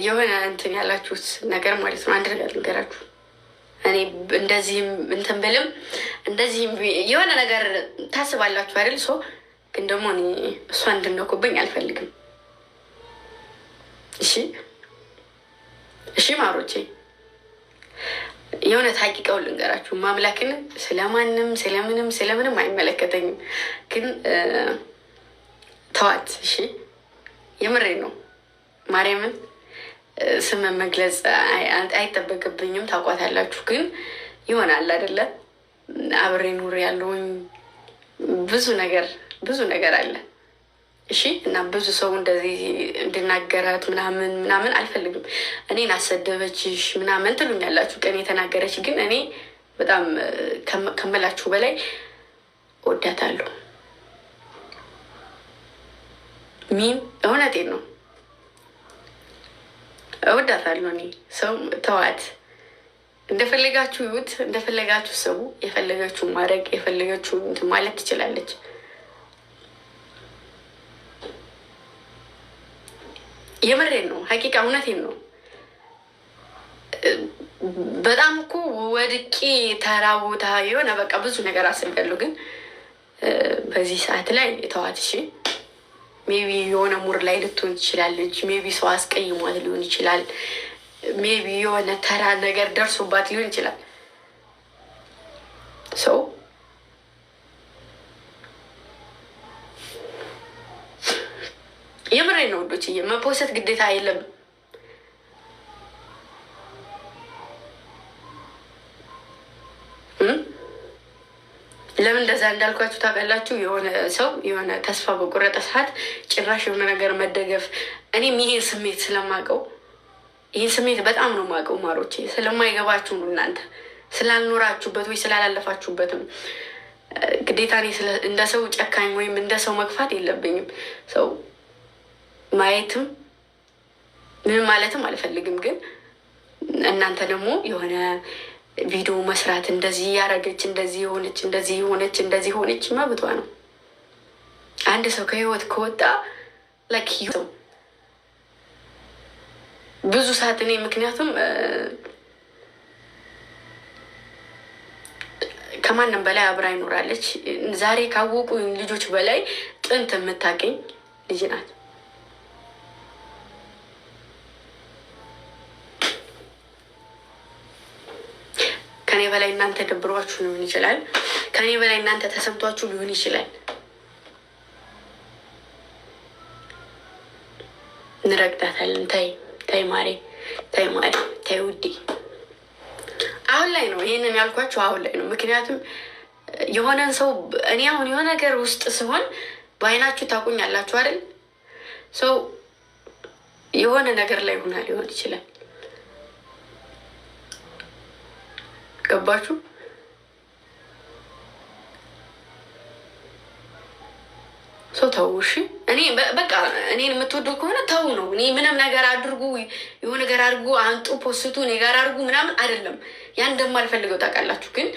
የሆነ እንትን ያላችሁት ነገር ማለት ነው። አንድ ነገር ልንገራችሁ። እኔ እንደዚህም እንትን ብልም እንደዚህም የሆነ ነገር ታስባላችሁ አይደል? ሰው ግን ደግሞ እኔ እሷ እንድነኩብኝ አልፈልግም። እሺ እሺ ማሮቼ፣ የሆነ ታቂቀው ልንገራችሁ። ማምላክን ስለማንም ስለምንም አይመለከተኝም። ግን ተዋት እሺ። የምሬ ነው። ማርያምን ስም መግለጽ አይጠበቅብኝም። ታውቋታላችሁ። ግን ይሆናል አይደለ? አብሬ ኑር ያለውኝ ብዙ ነገር አለ። እሺ። እና ብዙ ሰው እንደዚህ እንድናገራት ምናምን አልፈልግም። እኔን አሰደበችሽ ምናምን ትሉኛላችሁ። ቀን የተናገረች ግን እኔ በጣም ከመላችሁ በላይ ወዳታለሁ። እውነቴን ነው። እወዳታለሁ። እኔ ሰው ተዋት፣ እንደፈለጋችሁ ይዩት፣ እንደፈለጋችሁ ሰው የፈለገችው ማድረግ የፈለገችው ማለት ትችላለች። የምሬን ነው። ሀቂቃ እውነቴን ነው። በጣም እኮ ወድቄ ተራ ቦታ የሆነ በቃ ብዙ ነገር አስቤያለሁ። ግን በዚህ ሰዓት ላይ ተዋት እሺ። ሜቢ የሆነ ሙር ላይ ልትሆን ትችላለች። ሜቢ ሰው አስቀይሟት ሊሆን ይችላል። ሜቢ የሆነ ተራ ነገር ደርሶባት ሊሆን ይችላል። ሰው የምሬ ነው ወዶች፣ መፖሰት ግዴታ የለም። ለምን እንደዛ እንዳልኳችሁ ታውቃላችሁ? የሆነ ሰው የሆነ ተስፋ በቆረጠ ሰዓት ጭራሽ የሆነ ነገር መደገፍ፣ እኔም ይሄን ስሜት ስለማውቀው ይህን ስሜት በጣም ነው የማውቀው ማሮቼ። ስለማይገባችሁ ነው እናንተ ስላልኖራችሁበት ወይ ስላላለፋችሁበትም። ግዴታ እኔ እንደ ሰው ጨካኝ ወይም እንደ ሰው መግፋት የለብኝም። ሰው ማየትም ምን ማለትም አልፈልግም። ግን እናንተ ደግሞ የሆነ ቪዲዮ መስራት እንደዚህ ያደረገች እንደዚህ ሆነች መብቷ ነው። አንድ ሰው ከህይወት ከወጣ ላይክ ብዙ ሰዓት እኔ ምክንያቱም ከማንም በላይ አብራ ይኖራለች። ዛሬ ካወቁ ልጆች በላይ ጥንት የምታገኝ ልጅ ናት። ከኔ በላይ እናንተ ደብሯችሁ ሊሆን ይችላል። ከኔ በላይ እናንተ ተሰምቷችሁ ሊሆን ይችላል። እንረግጣታለን። ታይ ማሬ፣ ታይ ውዴ። አሁን ላይ ነው ይሄንን ያልኳችሁ፣ አሁን ላይ ነው። ምክንያቱም የሆነን ሰው እኔ አሁን የሆነ ነገር ውስጥ ሲሆን በአይናችሁ ታውቁኛላችሁ አይደል? ሰው የሆነ ነገር ላይ ሆና ሊሆን ይችላል። ገባችሁ? ሰው ተው እሺ። እኔ በቃ እኔን የምትወዱ ከሆነ ተው ነው። እኔ ምንም ነገር አድርጉ፣ የሆነ ነገር አድርጉ፣ አንጡ፣ ፖስቱ፣ እኔ ጋር አድርጉ ምናምን አይደለም። ያን እንደማልፈልገው ታውቃላችሁ። ግን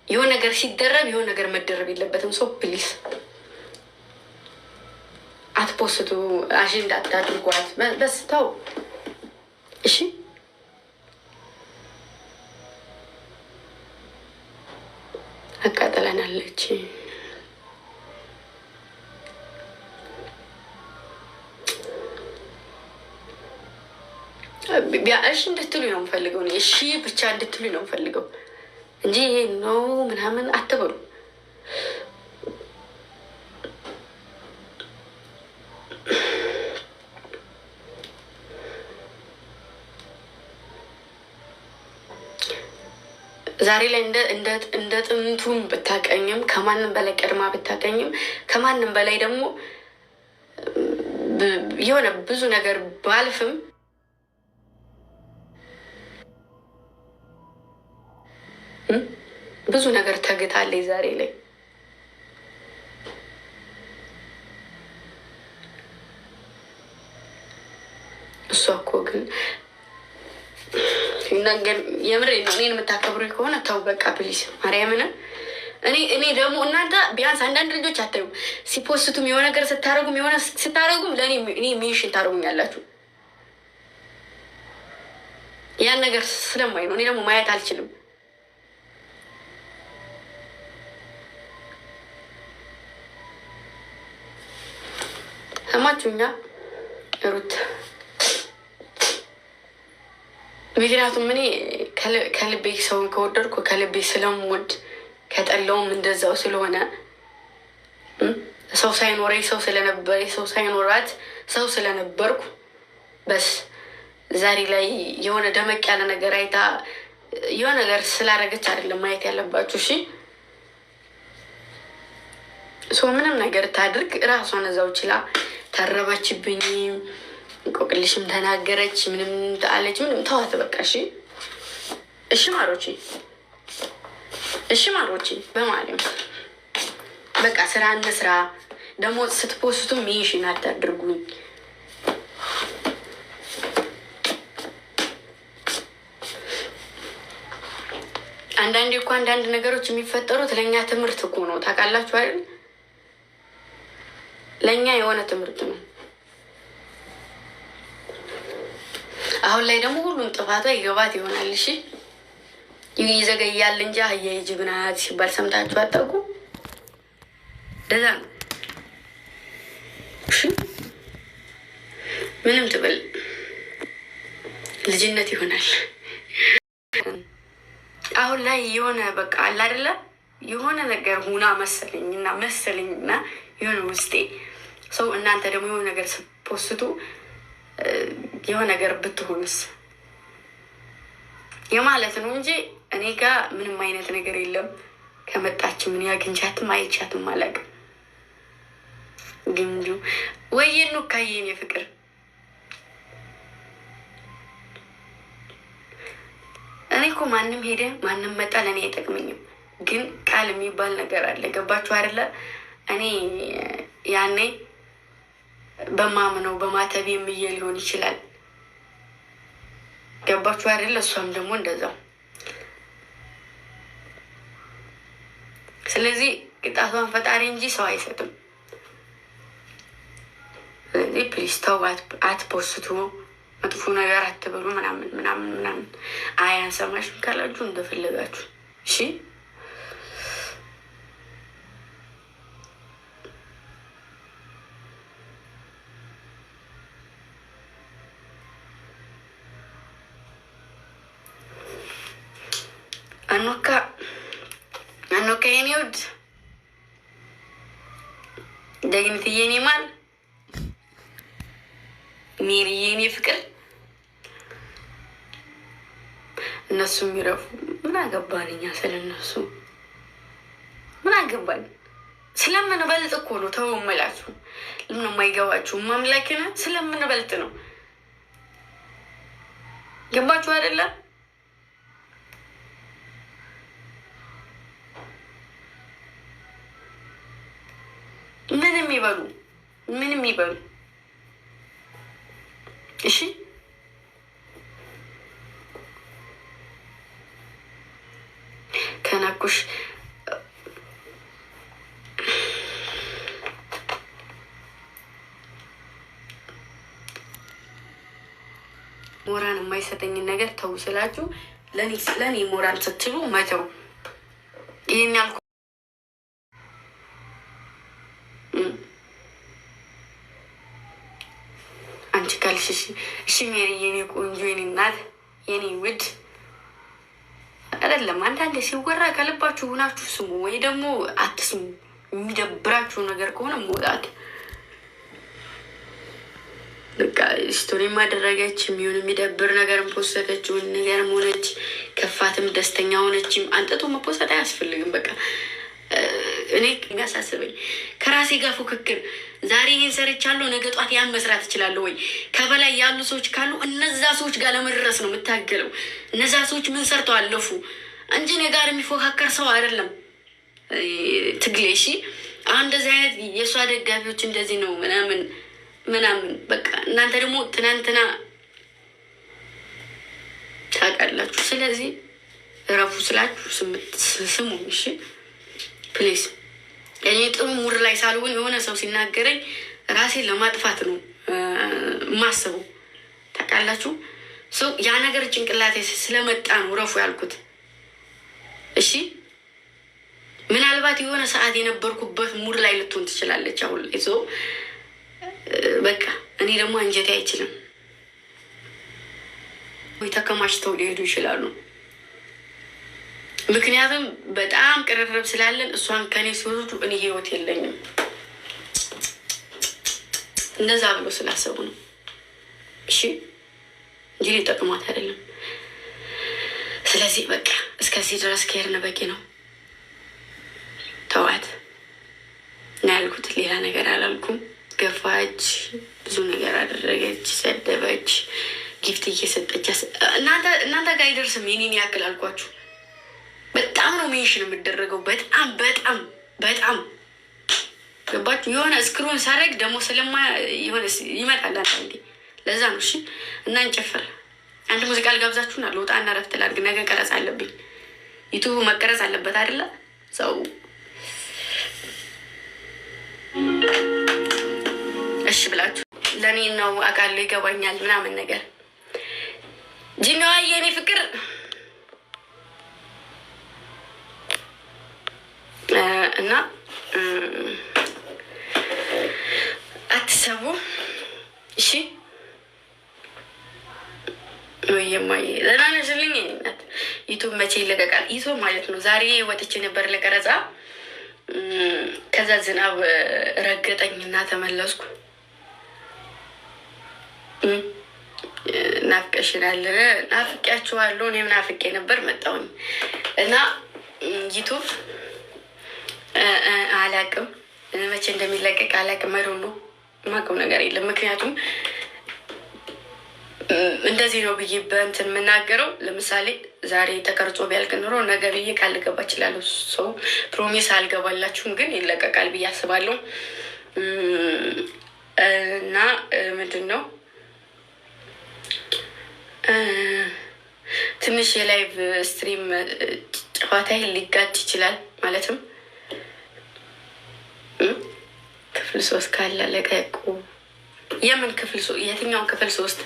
የሆነ ነገር ሲደረግ የሆነ ነገር መደረብ የለበትም። ሰው ፕሊስ አትፖስቱ፣ አጀንዳ አታድርጓት። በስ ተው እሺ። አቃጥለናለች። እሺ እንድትሉኝ ነው የምፈልገው። እሺ ብቻ እንድትሉኝ ነው የምፈልገው እንጂ ይሄ ነው ምናምን አትበሉ። ዛሬ ላይ እንደ ጥንቱም ብታቀኝም ከማንም በላይ ቀድማ ብታቀኝም ከማንም በላይ ደግሞ የሆነ ብዙ ነገር ባልፍም ብዙ ነገር ተግታለች ዛሬ ላይ። እሷ እኮ ግን ነገር የምሬ ነው። እኔን የምታከብሩ ከሆነ ተው በቃ ፕሊስ ማርያምን። እኔ ደግሞ እናንተ ቢያንስ አንዳንድ ልጆች አታዩም፣ ሲፖስቱም የሆነ ነገር ስታረጉም ለእኔ ሜንሽን ታደርጉኛላችሁ። ያን ነገር ስለማይ ነው። እኔ ደግሞ ማየት አልችልም። ሰማችሁኛ ሩት? ምክንያቱም እኔ ከልቤ ሰውን ከወደድኩ ከልቤ ስለምወድ ከጠላውም እንደዛው ስለሆነ ሰው ሳይኖረኝ ሰው ስለነበረ ሰው ሳይኖራት ሰው ስለነበርኩ በስ ዛሬ ላይ የሆነ ደመቅ ያለ ነገር አይታ የሆነ ነገር ስላደረገች አይደለም ማየት ያለባችሁ። እሺ ሰው ምንም ነገር ታድርግ እራሷን እዛው ችላ ተረበችብኝ፣ እንቆቅልሽም ተናገረች፣ ምንም አለች፣ ምንም ተዋት በቃ። እሺ እሺ ማሮቼ፣ እሺ ማሮቼ፣ በማለም በቃ ስራ እንስራ። ደግሞ ስትፖስቱም ሜንሽን አታድርጉኝ። አንዳንዴ እኮ አንዳንድ ነገሮች የሚፈጠሩት ለእኛ ትምህርት እኮ ነው። ታውቃላችሁ አይደል? ለእኛ የሆነ ትምህርት ነው። አሁን ላይ ደግሞ ሁሉም ጥፋቷ ይገባት ይሆናል። እሺ ይዘገያል እንጂ አህያ የጅብ ናት ሲባል ሰምታችሁ አታውቁ? እንደዛ ነው። እሺ ምንም ትበል ልጅነት ይሆናል። አሁን ላይ የሆነ በቃ አለ አይደለ የሆነ ነገር ሁና መሰለኝና የሆነ ውስጤ ሰው እናንተ ደግሞ የሆነ ነገር ስትፖስቱ የሆነ ነገር ብትሆንስ የማለት ነው እንጂ እኔ ጋር ምንም አይነት ነገር የለም። ከመጣች ምን ያግንቻትም አይቻትም አላውቅም። ግን እንዲሁ ወይኑ ካየን የፍቅር እኔ እኮ ማንም ሄደ ማንም መጣ ለእኔ አይጠቅመኝም። ግን ቃል የሚባል ነገር አለ። ገባችሁ አይደለ? እኔ ያኔ በማምነው በማተብ የምዬ ሊሆን ይችላል። ገባችሁ አይደለ? እሷም ደግሞ እንደዛው። ስለዚህ ቅጣቷን ፈጣሪ እንጂ ሰው አይሰጥም። ስለዚህ ፕሊስ ተው፣ አትፖስቱ፣ መጥፎ ነገር አትበሉ ምናምን። አያንሰማሽም ካላችሁ እንደፈለጋችሁ እሺ። አኖካ የኔ ውድ ደግነትዬ የኔ ማን ሜሪ የኔ ፍቅር እነሱ የሚረፉ ምን አገባን እኛ ስለነሱ ምን አገባን? ስለምንበልጥ እኮ ነው። ተው እምላችሁ ለምን የማይገባችሁ ማምላክና ስለምንበልጥ ነው። ገባችሁ አይደለ? ምንም ይበሉ እሺ። ከናኩሽ ሞራን የማይሰጠኝን ነገር ተው ስላችሁ ለእኔ ሞራል ስትሉ መተው ይሄን ያልኩ አንቺ ካልሽ እሺ ሜሪ የኔ ቆንጆ የኔ እናት የኔ ውድ አይደለም። አንዳንዴ ሲወራ ከልባችሁ ሆናችሁ ስሙ ወይ ደግሞ አትስሙ። የሚደብራችሁ ነገር ከሆነ መውጣት በቃ። ስቶሪ ማደረገች የሚሆን የሚደብር ነገር ፖስተተችውን ነገር ሆነች፣ ከፋትም ደስተኛ ሆነችም አንጠቶ መፖሰት አያስፈልግም። በቃ እኔ የሚያሳስበኝ ከራሴ ጋር ፉክክር፣ ዛሬ ይህን ሰርቻለሁ ነገ ጧት ያን መስራት እችላለሁ ወይ? ከበላይ ያሉ ሰዎች ካሉ እነዛ ሰዎች ጋር ለመድረስ ነው የምታገለው። እነዛ ሰዎች ምን ሰርተው አለፉ እንጂ እኔ ጋር የሚፎካከር ሰው አይደለም ትግሌ። እሺ አሁን እንደዚህ አይነት የእሷ ደጋፊዎች እንደዚህ ነው ምናምን በቃ እናንተ ደግሞ ትናንትና ታውቃላችሁ። ስለዚህ እረፉ ስላችሁ ስሙ እሺ ፕሊዝ። እኔ ጥሩ ሙድ ላይ ሳልሆን የሆነ ሰው ሲናገረኝ ራሴን ለማጥፋት ነው ማስበው። ታውቃላችሁ ሰው ያ ነገር ጭንቅላቴ ስለመጣ ነው ረፉ ያልኩት። እሺ ምናልባት የሆነ ሰዓት የነበርኩበት ሙድ ላይ ልትሆን ትችላለች አሁን ላይ። ሰው በቃ እኔ ደግሞ አንጀቴ አይችልም ወይ ተከማችተው ሊሄዱ ይችላሉ። ምክንያቱም በጣም ቅርርብ ስላለን እሷን ከኔ ሲወስዱ እኔ ህይወት የለኝም እንደዛ ብሎ ስላሰቡ ነው። እሺ እንጂ ሊጠቅሟት አይደለም። ስለዚህ በቃ እስከዚህ ድረስ ከሄድን በቂ ነው። ተዋት እና ያልኩት ሌላ ነገር አላልኩም። ገፋች፣ ብዙ ነገር አደረገች፣ ሰደበች፣ ጊፍት እየሰጠች እናንተ ጋር አይደርስም። የኔን ያክል አልኳችሁ። በጣም ነው ሜንሽን የምደረገው። በጣም በጣም በጣም ገባችሁ? የሆነ እስክሩን ሳረግ ደግሞ ስለማ የሆነ ይመጣል አንዴ። ለዛ ነው። እሺ እና እንጨፍር። አንድ ሙዚቃ ልጋብዛችሁና ልውጣ እና ረፍት ላድርግ። ነገ ቀረጽ አለብኝ። ዩቱብ መቀረጽ አለበት አይደለ? ሰው እሺ ብላችሁ ለእኔ ነው አውቃለሁ፣ ይገባኛል ምናምን ነገር ጂናዋ የኔ ፍቅር እና አትሰቡ። እሺ ወይማይ ለናነሽልኝ እናት ዩቱብ መቼ ይለቀቃል? ዩቱብ ማለት ነው። ዛሬ ወጥቼ ነበር ለቀረጻ። ከዛ ዝናብ ረገጠኝና ተመለስኩ። ናፍቀሽናል። ናፍቄያችኋለሁ። እኔም ናፍቄ ነበር መጣሁኝ እና ዩቱብ አላቅም መቼ እንደሚለቀቅ አላቅም። አይዶን ነው የማውቀው ነገር የለም። ምክንያቱም እንደዚህ ነው ብዬ በእንትን የምናገረው። ለምሳሌ ዛሬ ተቀርጾ ቢያልቅ ኖሮ ነገ ብዬ ቃል ልገባ እችላለሁ። ሰው ፕሮሚስ አልገባላችሁም፣ ግን ይለቀቃል ብዬ አስባለሁ። እና ምንድን ነው ትንሽ የላይቭ ስትሪም ጨዋታ ሊጋጭ ይችላል። ማለትም ክፍል 3 ካለ ለቀቁ። የምን ክፍል የትኛውን ክፍል 3?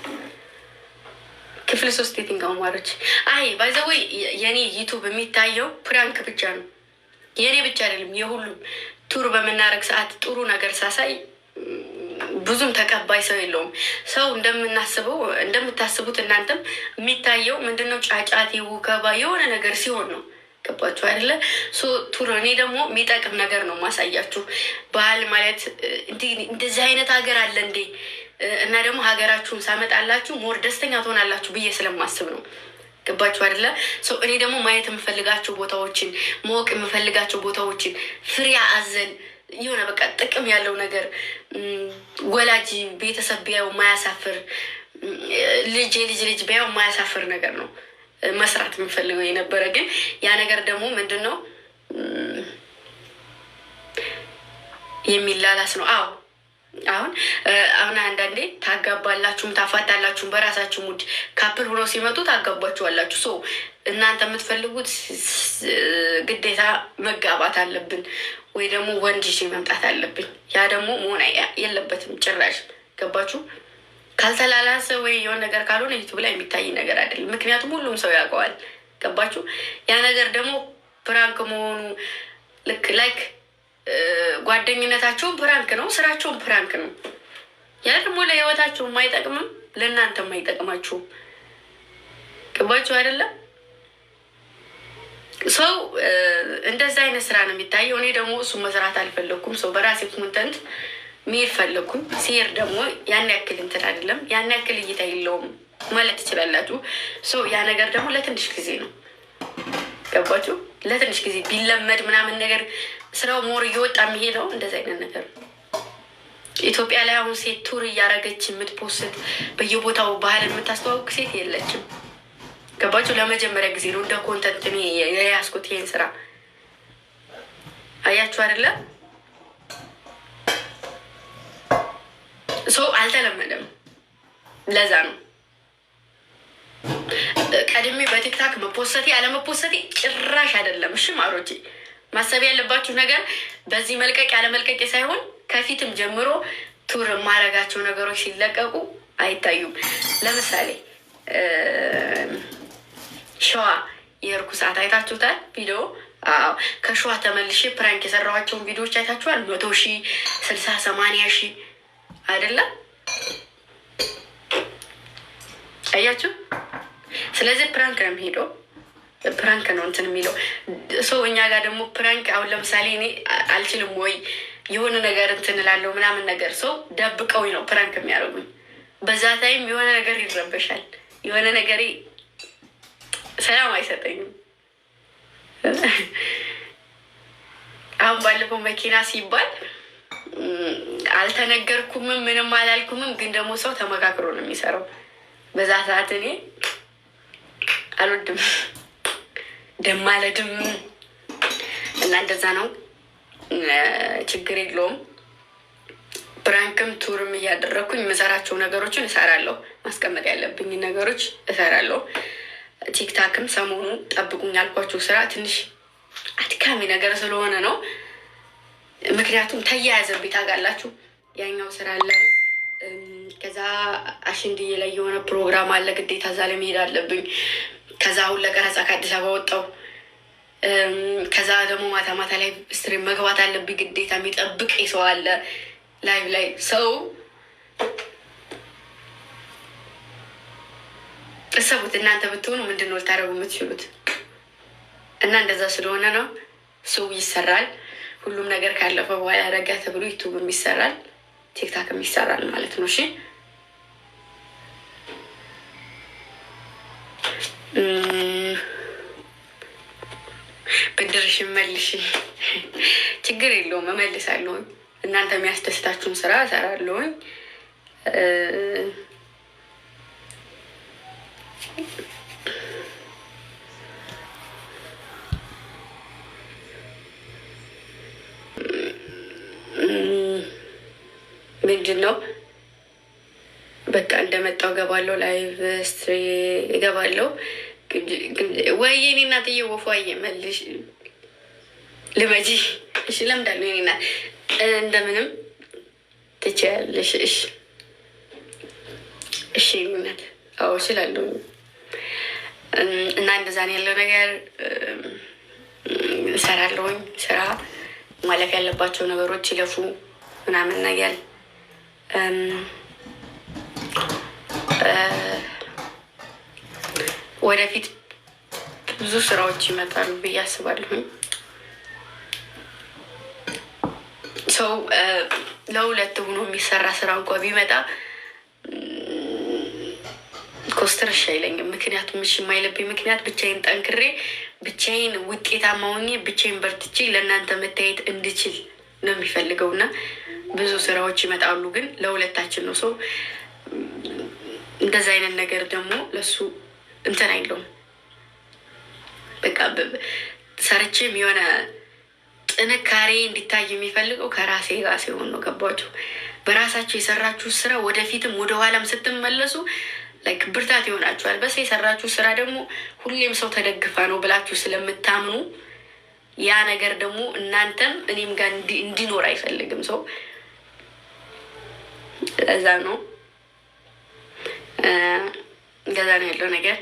ክፍል 3 የትኛው ማሮች? አይ ባይዘወይ የኔ ዩቱብ የሚታየው ፕራንክ ብቻ ነው። የኔ ብቻ አይደለም፣ የሁሉም ቱር በምናረግ ሰዓት ጥሩ ነገር ሳሳይ ብዙም ተቀባይ ሰው የለውም። ሰው እንደምናስበው እንደምታስቡት እናንተም የሚታየው ምንድነው? ጫጫቴ፣ ውከባ የሆነ ነገር ሲሆን ነው። ገባችሁ አይደለ? ቱር እኔ ደግሞ የሚጠቅም ነገር ነው ማሳያችሁ። ባህል ማለት እንደዚህ አይነት ሀገር አለ እንዴ? እና ደግሞ ሀገራችሁን ሳመጣላችሁ ሞር ደስተኛ ትሆናላችሁ ብዬ ስለማስብ ነው። ገባችሁ አይደለ? እኔ ደግሞ ማየት የምፈልጋቸው ቦታዎችን፣ ማወቅ የምፈልጋቸው ቦታዎችን ፍሬ አዘል የሆነ በቃ ጥቅም ያለው ነገር ወላጅ ቤተሰብ ቢያው ማያሳፍር ልጅ የልጅ ቢያው ማያሳፍር ነገር ነው መስራት የምፈልገው የነበረ። ግን ያ ነገር ደግሞ ምንድን ነው የሚላላስ ነው። አሁን አንዳንዴ ታጋባላችሁም ታፋታላችሁም በራሳችሁ ሙድ። ካፕል ሆኖ ሲመጡ ታጋባችኋላችሁ። እናንተ የምትፈልጉት ግዴታ መጋባት አለብን ወይ ደግሞ ወንድ ይዤ መምጣት አለብኝ። ያ ደግሞ መሆን የለበትም ጭራሽ። ገባችሁ? ካልተላላሰ ወይ የሆነ ነገር ካልሆነ ዩቱብ ላይ የሚታይ ነገር አይደለም። ምክንያቱም ሁሉም ሰው ያውቀዋል። ገባችሁ? ያ ነገር ደግሞ ፕራንክ መሆኑ ልክ ላይክ ጓደኝነታቸውን ፕራንክ ነው፣ ስራቸውን ፕራንክ ነው። ያ ደግሞ ለህይወታቸው የማይጠቅምም ለእናንተ የማይጠቅማችሁም። ገባችሁ አይደለም? ሰው እንደዛ አይነት ስራ ነው የሚታየው። እኔ ደግሞ እሱ መስራት አልፈለኩም። ሰው በራሴ ኮንተንት መሄድ ፈለኩም። ሲሄድ ደግሞ ያን ያክል እንትን አይደለም፣ ያን ያክል እይታ የለውም ማለት ትችላላችሁ። ያ ነገር ደግሞ ለትንሽ ጊዜ ነው። ገባችሁ? ለትንሽ ጊዜ ቢለመድ ምናምን ነገር ስራው ሞር እየወጣ የሚሄደው እንደዚ አይነት ነገር ነው። ኢትዮጵያ ላይ አሁን ሴት ቱር እያደረገች የምትፖስት በየቦታው ባህል የምታስተዋውቅ ሴት የለችም። ገባችሁ? ለመጀመሪያ ጊዜ ነው እንደ ኮንተንት የያዝኩት ይሄን ስራ። አያችሁ አይደለ? አልተለመደም። ለዛ ነው ቀድሜ በቲክታክ መፖሰቴ አለመፖሰቴ ጭራሽ አይደለም። እሺ ማሮቼ፣ ማሰብ ያለባችሁ ነገር በዚህ መልቀቅ ያለመልቀቄ ሳይሆን ከፊትም ጀምሮ ቱር የማረጋቸው ነገሮች ሲለቀቁ አይታዩም። ለምሳሌ ሸዋ የሄድኩ ሰዓት አይታችሁታል ቪዲዮ? አዎ ከሸዋ ተመልሼ ፕራንክ የሰራኋቸውን ቪዲዮዎች አይታችኋል? 100,000 60 80,000 አይደለም አያችሁ። ስለዚህ ፕራንክ ነው የሚሄደው፣ ፕራንክ ነው እንትን የሚለው ሰው። እኛ ጋር ደግሞ ፕራንክ አሁን ለምሳሌ እኔ አልችልም ወይ የሆነ ነገር እንትን እላለሁ ምናምን ነገር ሰው ደብቀው ነው ፕራንክ የሚያደርጉኝ። በዛ ታይም የሆነ ነገር ይረበሻል፣ የሆነ ነገር ሰላም አይሰጠኝም። አሁን ባለፈው መኪና ሲባል አልተነገርኩምም ምንም አላልኩምም፣ ግን ደግሞ ሰው ተመካክሮ ነው የሚሰራው። በዛ ሰዓት እኔ አልወድም ደማለድም እና እንደዛ ነው። ችግር የለውም። ፕራንክም ቱርም እያደረግኩኝ የምሰራቸው ነገሮችን እሰራለሁ። ማስቀመጥ ያለብኝ ነገሮች እሰራለሁ። ቲክታክም ሰሞኑ ጠብቁኝ ያልኳችሁ ስራ ትንሽ አድካሚ ነገር ስለሆነ ነው። ምክንያቱም ተያያዘብኝ ታውቃላችሁ። ያኛው ስራ አለ፣ ከዛ አሽንድዬ ላይ የሆነ ፕሮግራም አለ፣ ግዴታ እዛ ላይ መሄድ አለብኝ። ከዛ አሁን ለቀረጻ ከአዲስ አበባ ወጣሁ። ከዛ ደግሞ ማታ ማታ ላይ ስትሪም መግባት አለብኝ ግዴታ። የሚጠብቅ ሰው አለ ላይቭ ላይ ሰው እሰቡት። እናንተ ብትሆኑ ምንድን ነው ልታደርጉ የምትችሉት? እና እንደዛ ስለሆነ ነው ሰው ይሰራል። ሁሉም ነገር ካለፈ በኋላ ረጋ ተብሎ ዩቱብም ይሰራል፣ ቲክታክም ይሰራል ማለት ነው። እሺ ብድርሽ መልሽ፣ ችግር የለውም እመልሳለሁኝ። እናንተ የሚያስደስታችሁን ስራ እሰራለሁኝ። ምንድን ነው በቃ እንደመጣው ገባለሁ፣ ላይቭ ስትሪ እገባለሁ። ወይ የኔ እናትዬ ወፏዬ መልሽ ልመጂ። እሺ ለምዳለሁ የኔ እናት፣ እንደምንም ትችያለሽ። እሺ እሺ የኔ እናት፣ አዎ እችላለሁ። እና እንደዛ ነው ያለው ነገር። እሰራለሁኝ ስራ ማለፍ ያለባቸው ነገሮች ይለፉ ምናምን ነገር ወደፊት ብዙ ስራዎች ይመጣሉ ብዬ አስባለሁኝ። ሰው ለሁለት ሆኖ የሚሰራ ስራ እንኳ ቢመጣ ኮስትርሽ አይለኝም። ምክንያቱም እሺ የማይለብኝ ምክንያት ብቻዬን ጠንክሬ ብቻዬን ውጤታማ ሆኜ ብቻዬን በርትቼ ለእናንተ መታየት እንድችል ነው የሚፈልገው። እና ብዙ ስራዎች ይመጣሉ፣ ግን ለሁለታችን ነው። ሰው እንደዛ አይነት ነገር ደግሞ ለሱ እንትን አይለውም። በቃ ሰርቼም የሆነ ጥንካሬ እንዲታይ የሚፈልገው ከራሴ ጋር ሲሆን ነው። ገባችሁ? በራሳችሁ የሰራችሁ ስራ ወደፊትም ወደኋላም ስትመለሱ ላይክ ብርታት ይሆናችኋል። በስ የሰራችሁ ስራ ደግሞ ሁሌም ሰው ተደግፋ ነው ብላችሁ ስለምታምኑ ያ ነገር ደግሞ እናንተም እኔም ጋር እንዲኖር አይፈልግም ሰው። እዛ ነው ገዛ ነው ያለው ነገር።